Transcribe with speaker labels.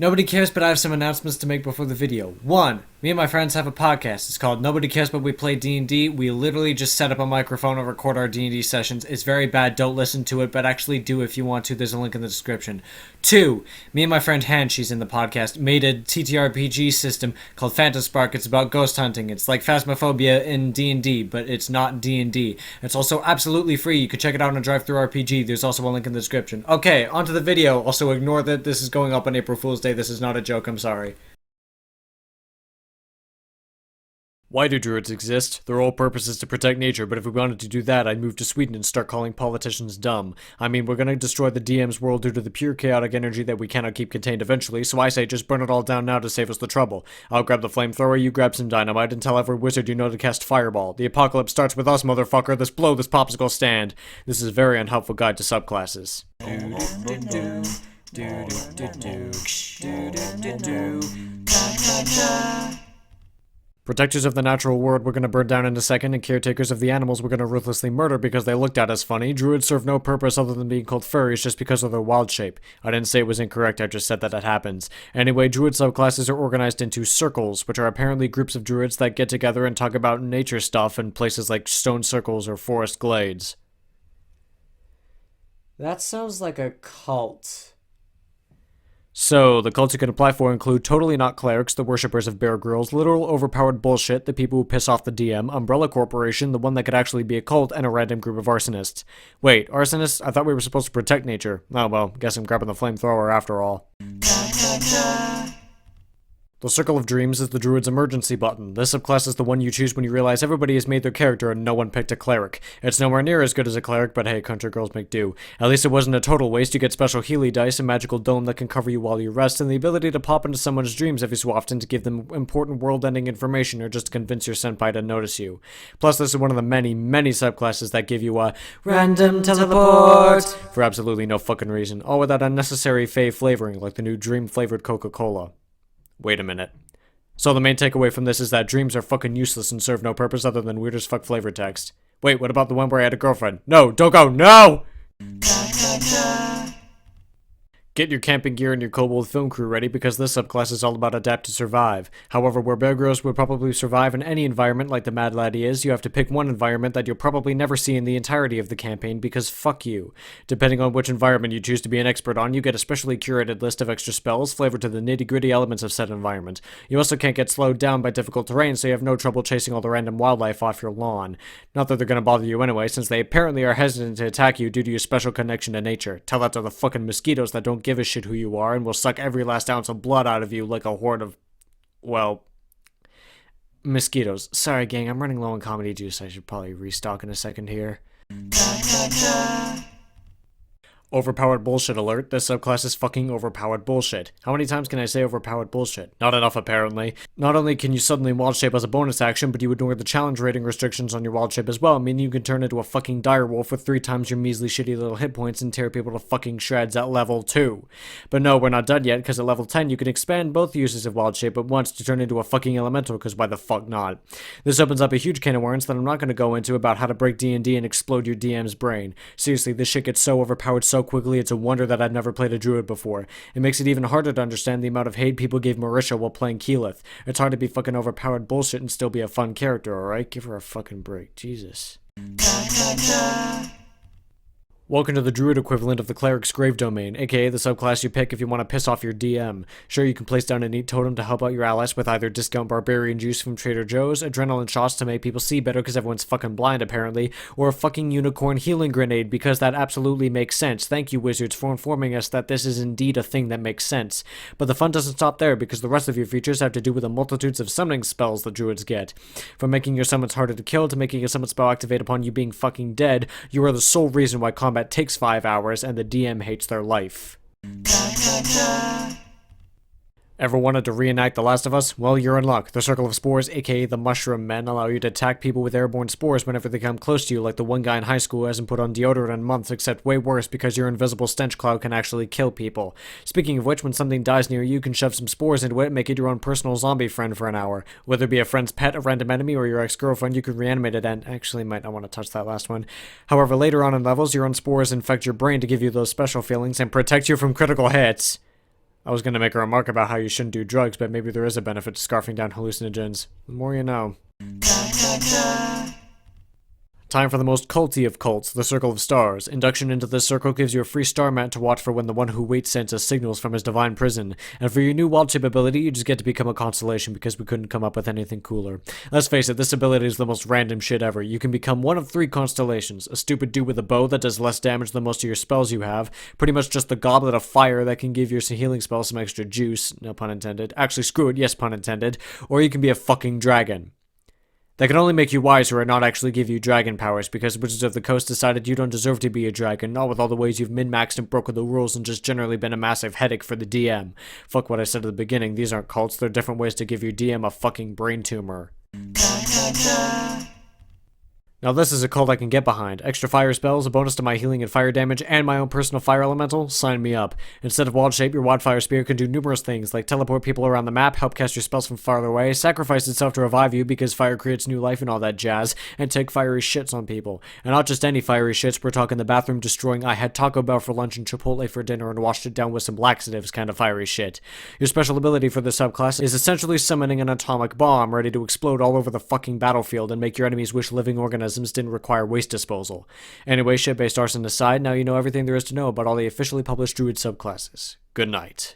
Speaker 1: Nobody cares, but I have some announcements to make before the video. 1. Me and my friends have a podcast. It's called Nobody Cares, But We Play D&D. We literally just set up a microphone and record our D&D sessions. It's very bad. Don't listen to it, but actually do if you want to. There's a link in the description. 2. Me and my friend Han, she's in the podcast, made a TTRPG system called Phantom Spark. It's about ghost hunting. It's like Phasmophobia in D&D, but it's not D&D. It's also absolutely free. You can check it out on Drive-Thru RPG. There's also a link in the description. Okay, onto the video. Also, ignore that this is going up on April Fool's Day. This is not a joke, I'm sorry. Why do druids exist? Their whole purpose is to protect nature, but if we wanted to do that, I'd move to Sweden and start calling politicians dumb. I mean, we're gonna destroy the DM's world due to the pure chaotic energy that we cannot keep contained eventually, so I say just burn it all down now to save us the trouble. I'll grab the flamethrower, you grab some dynamite, and tell every wizard you know to cast Fireball. The apocalypse starts with us, motherfucker. Let's blow this popsicle stand. This is a very unhelpful guide to subclasses. Protectors of the natural world we're gonna burn down in a second, and caretakers of the animals we're gonna ruthlessly murder because they looked at us funny. Druids serve no purpose other than being called furries just because of their wild shape. I didn't say it was incorrect, I just said that it happens. Anyway, druid subclasses are organized into circles, which are apparently groups of druids that get together and talk about nature stuff in places like stone circles or forest glades. That sounds like a cult. So, the cults you can apply for include totally not clerics, the worshippers of Bear Grylls, literal overpowered bullshit, the people who piss off the DM, Umbrella Corporation, the one that could actually be a cult, and a random group of arsonists. Wait, arsonists? I thought we were supposed to protect nature. Oh well, guess I'm grabbing the flamethrower after all. The Circle of Dreams is the Druid's emergency button. This subclass is the one you choose when you realize everybody has made their character and no one picked a cleric. It's nowhere near as good as a cleric, but hey, country girls make do. At least it wasn't a total waste. You get special Healy dice, a magical dome that can cover you while you rest, and the ability to pop into someone's dreams every so often to give them important world-ending information or just to convince your senpai to notice you. Plus, this is one of the many subclasses that give you a random teleport for absolutely no fucking reason, all without unnecessary fey flavoring like the new dream-flavored Coca-Cola. Wait a minute. So the main takeaway from this is that dreams are fucking useless and serve no purpose other than weird as fuck flavor text. Wait, what about the one where I had a girlfriend? No, don't go, no! Get your camping gear and your kobold film crew ready because this subclass is all about adapt to survive. However, where Bear Grylls would probably survive in any environment like the Mad Laddie is, you have to pick one environment that you'll probably never see in the entirety of the campaign because fuck you. Depending on which environment you choose to be an expert on, you get a specially curated list of extra spells flavored to the nitty-gritty elements of said environment. You also can't get slowed down by difficult terrain, so you have no trouble chasing all the random wildlife off your lawn. Not that they're gonna bother you anyway, since they apparently are hesitant to attack you due to your special connection to nature. Tell that to the fucking mosquitoes that don't give a shit who you are and will suck every last ounce of blood out of you like a horde of, well, mosquitoes. Sorry, gang, I'm running low on comedy juice. I should probably restock in a second here. Overpowered bullshit alert. This subclass is fucking overpowered bullshit. How many times can I say overpowered bullshit? Not enough, apparently. Not only can you suddenly wild shape as a bonus action, but you ignore the challenge rating restrictions on your wild shape as well, meaning you can turn into a fucking direwolf with 3 times your measly shitty little hit points and tear people to fucking shreds at level 2. But no, we're not done yet, because at level 10 you can expand both uses of wild shape at once to turn into a fucking elemental, because why the fuck not? This opens up a huge can of worms that I'm not going to go into about how to break D&D and explode your DM's brain. Seriously, this shit gets so overpowered so quickly, it's a wonder that I've never played a druid before. It makes it even harder to understand the amount of hate people gave Marisha while playing Keyleth. It's hard to be fucking overpowered bullshit and still be a fun character, alright? Give her a fucking break. Jesus. Welcome to the druid equivalent of the cleric's grave domain, aka the subclass you pick if you want to piss off your DM. Sure, you can place down a neat totem to help out your allies with either discount barbarian juice from Trader Joe's, adrenaline shots to make people see better because everyone's fucking blind apparently, or a fucking unicorn healing grenade because that absolutely makes sense. Thank you, wizards, for informing us that this is indeed a thing that makes sense. But the fun doesn't stop there because the rest of your features have to do with the multitudes of summoning spells the druids get. From making your summons harder to kill to making a summon spell activate upon you being fucking dead, you are the sole reason why combat takes 5 hours and the DM hates their life. Ever wanted to reenact The Last of Us? Well, you're in luck. The Circle of Spores, aka the Mushroom Men, allow you to attack people with airborne spores whenever they come close to you, like the one guy in high school who hasn't put on deodorant in months, except way worse because your invisible stench cloud can actually kill people. Speaking of which, when something dies near you, you can shove some spores into it and make it your own personal zombie friend for an hour. Whether it be a friend's pet, a random enemy, or your ex-girlfriend, you can reanimate it and actually might not want to touch that last one. However, later on in levels, your own spores infect your brain to give you those special feelings and protect you from critical hits. I was gonna make a remark about how you shouldn't do drugs, but maybe there is a benefit to scarfing down hallucinogens. The more you know. Time for the most culty of cults, the Circle of Stars. Induction into this circle gives you a free star mat to watch for when the one who waits sends us signals from his divine prison. And for your new wild shape ability, you just get to become a constellation because we couldn't come up with anything cooler. Let's face it, this ability is the most random shit ever. You can become one of 3 constellations. A stupid dude with a bow that does less damage than most of your spells you have. Pretty much just the goblet of fire that can give your healing spell some extra juice. No pun intended. Actually, screw it, yes pun intended. Or you can be a fucking dragon. That can only make you wiser and not actually give you dragon powers, because Wizards of the Coast decided you don't deserve to be a dragon, not with all the ways you've min-maxed and broken the rules and just generally been a massive headache for the DM. Fuck what I said at the beginning, these aren't cults, they're different ways to give your DM a fucking brain tumor. Now this is a cult I can get behind. Extra fire spells, a bonus to my healing and fire damage, and my own personal fire elemental? Sign me up. Instead of wild shape, your wildfire spear can do numerous things, like teleport people around the map, help cast your spells from farther away, sacrifice itself to revive you because fire creates new life and all that jazz, and take fiery shits on people. And not just any fiery shits, we're talking the bathroom destroying I had Taco Bell for lunch and Chipotle for dinner and washed it down with some laxatives kind of fiery shit. Your special ability for this subclass is essentially summoning an atomic bomb ready to explode all over the fucking battlefield and make your enemies wish living organisms didn't require waste disposal. Anyway, shit-based arson aside, now you know everything there is to know about all the officially published Druid subclasses. Good night.